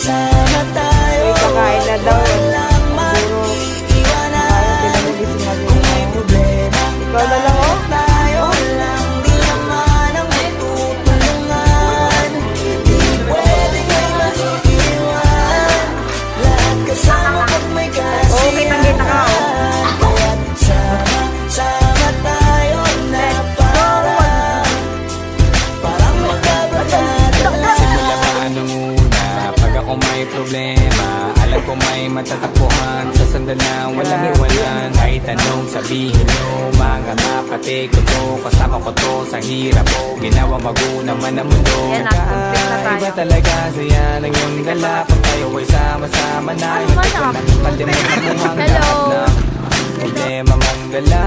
Sama tayo, Kakain na daw. walang maiiwanan. Kung may problema, Ikaw na lang, oh. tayo lang, di naman ang matutulungan. Di pwedeng may maiiwan, lahat kasama pag may kasiyahan. Oo, kitang-kita ka, oh. Kaya't sama tayo na parang magkabarkada. Simula pa nung una, pag ako may problema, alam ko may matatagpuan. Sa sandalang walang iwanan, ay tanong sabihin nyo, mga kapatid ko to, kasama ko to sa hirap ko, ginawa magunang man ang mundo. Yan, nag-conflict na tayo. Iba talaga saya ng iyong dala, kung tayo ay sama-sama na, Ano hindi ba ko na? na kalimutan mo ang Hello. lahat na problema manggala.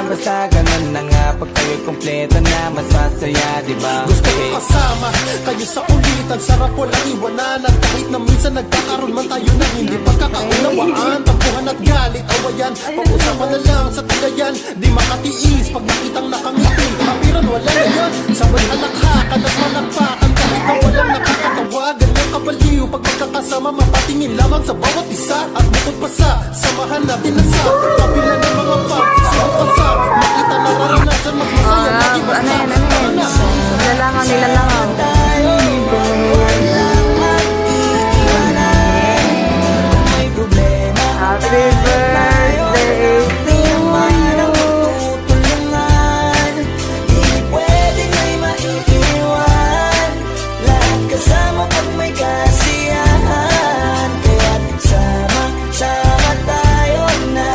Basta ganun na nga, pag tayo'y kompleto na, mas masaya, diba? Gusto ko kasama kayo sa ulitan. Sarap walang iwanan. At kahit na minsan nagkakaroon man tayo ng hindi pagkakaunawaan, tampuhan at galit, awayan, pag-usapan na lang sa tagayan. Di makatiis pag nakitang nakangiti, kapiran wala na yan. Sabay alakhakan at managpakan, kahit na walang nakakatawa. Ganyang kabaliw pag magkakasama, mapatingin lamang sa bawat isa. At bukod pa sa samahan natin na sa kabila ng mga pag-isuot sa makita na naranasan, mas masaya lagi basta. Ano yan? Nilalangaw, nilalangaw. May problema, Happy birthday to you. tutulungan. Di pwedeng may maiiwan, lahat kasama pag may kasiyahan. Kaya't sama tayo na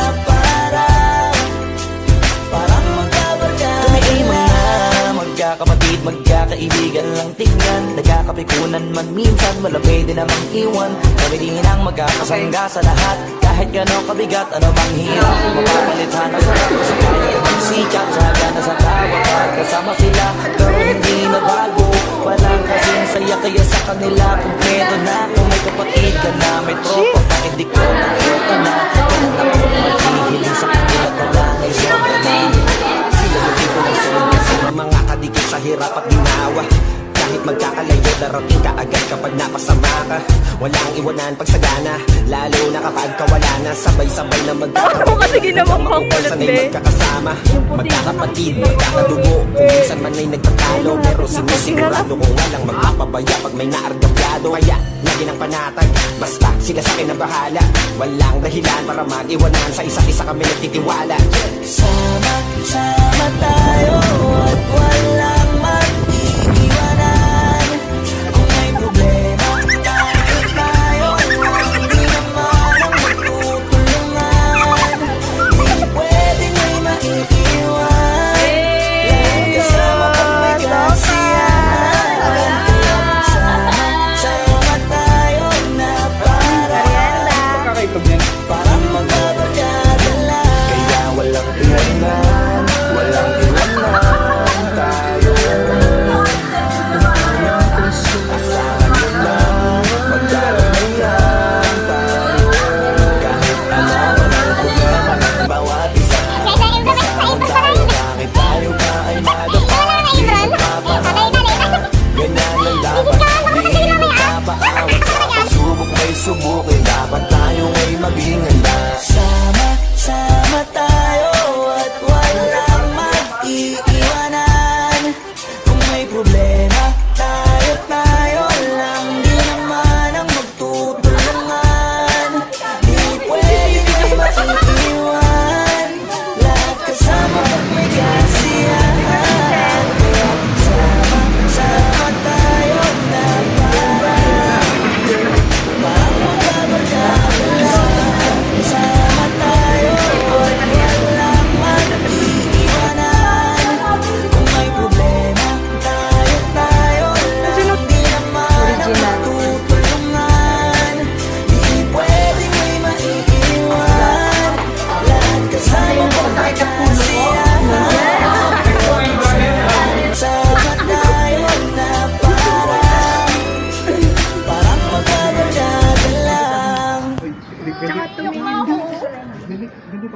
parang magkabarkada. Kami ay mga magkakapatid, magkakaibigan lang tingnan. Nagkakapikunan man minsan, wala pwede namang iwan. Kami din ang magkakasangga sa lahat. Kahit gano'ng kabigat, ano mang hirap, mapapalitan ang sarap sa kanya. Sikap sa gana sa tawa, kasama sila, pero hindi na bago. Walang kasing saya, kaya sa kanila kumpleto na. Kung may kapatid ka na, may tropa pa, hindi ko nakita na. Kaya na ako maghihiling sa kanila, talang ay sobra na. Sila yung tipo ng sunod kasi mga kadikit sa hirap at ginawa. Kahit magkakalayo, darating ka agad kapag napasama ka. Walang iwanan pag sagana, lalo na kapag kawala na. Sabay-sabay na magkakaroon. Ako kasi ginawang pang kulit, Sanay eh. magkakasama, magkakapatid, magkakadugo. Kung minsan man ay nagtatalo, pero sinisigurado kung walang magpapabaya pag may naargabyado. Kaya lagi ng panatag, basta sila sa akin ang bahala. Walang dahilan para mag-iwanan, sa isa't isa kami nagtitiwala. Sama tayo at walang mag-iwanan. Kung may problema, tayo lang, di naman ang matutulungan. Di pwedeng may maiiwan, lahat kasama pag may kasiyahan. Sama tayo na parang magkabarkada lang. Kaya walang iwanan, tayo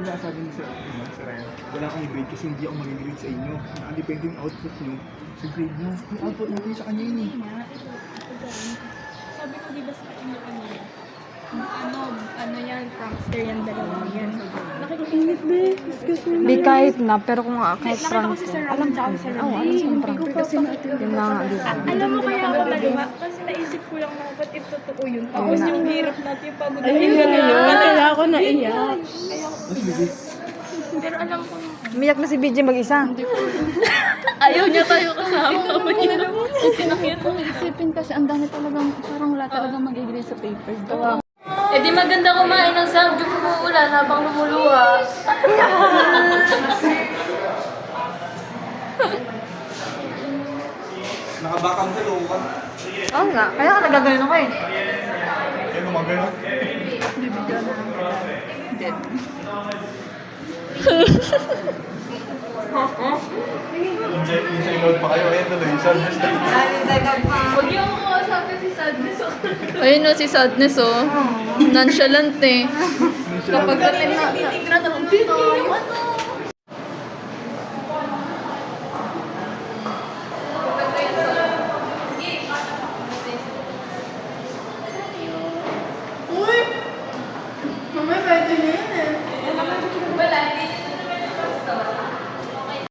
sinasabi ni Sir Ryan, wala kang grade kasi hindi ako mag-grade sa inyo. Nakadepende yung output nyo sa grade nyo. Yung output natin sa kanya yun eh. Sabi ko di ba sa inyo kanina, ano yan, prankster yan, dalawang yan. Nakikipinit ba? Di kahit na, pero kung kahit Nakita prank. ko si Sir Ram, tsaka si Sir Ram. Alam mo prank. Yun na nga, di ba? Alam mo kaya ako nagawa? Kasi naisip ko lang na, ba't if totoo yun? Tapos yung hirap natin, yung pagod natin. Ayun na yun. Kaya ako naiyak. Pero alam ko, Umiyak na si BJ mag-isa. ayaw niya tayo kasama. Kasi nakita ko. Isipin kasi ang dami talagang parang wala talagang mag-agree sa paper. Eh di maganda kumain ng samgyup kung uulan habang lumuluha. Nakabakang dalawa ka. Oo nga, kaya ka nagagano ko eh. Kaya gumagano. Minsan inood pa kayo. Ayan tuloy. Sadness na. Huwag yung makakasapin si Sadness. Ayun no, si Sadness oh. Nonchalant eh. Kapag titignan ako,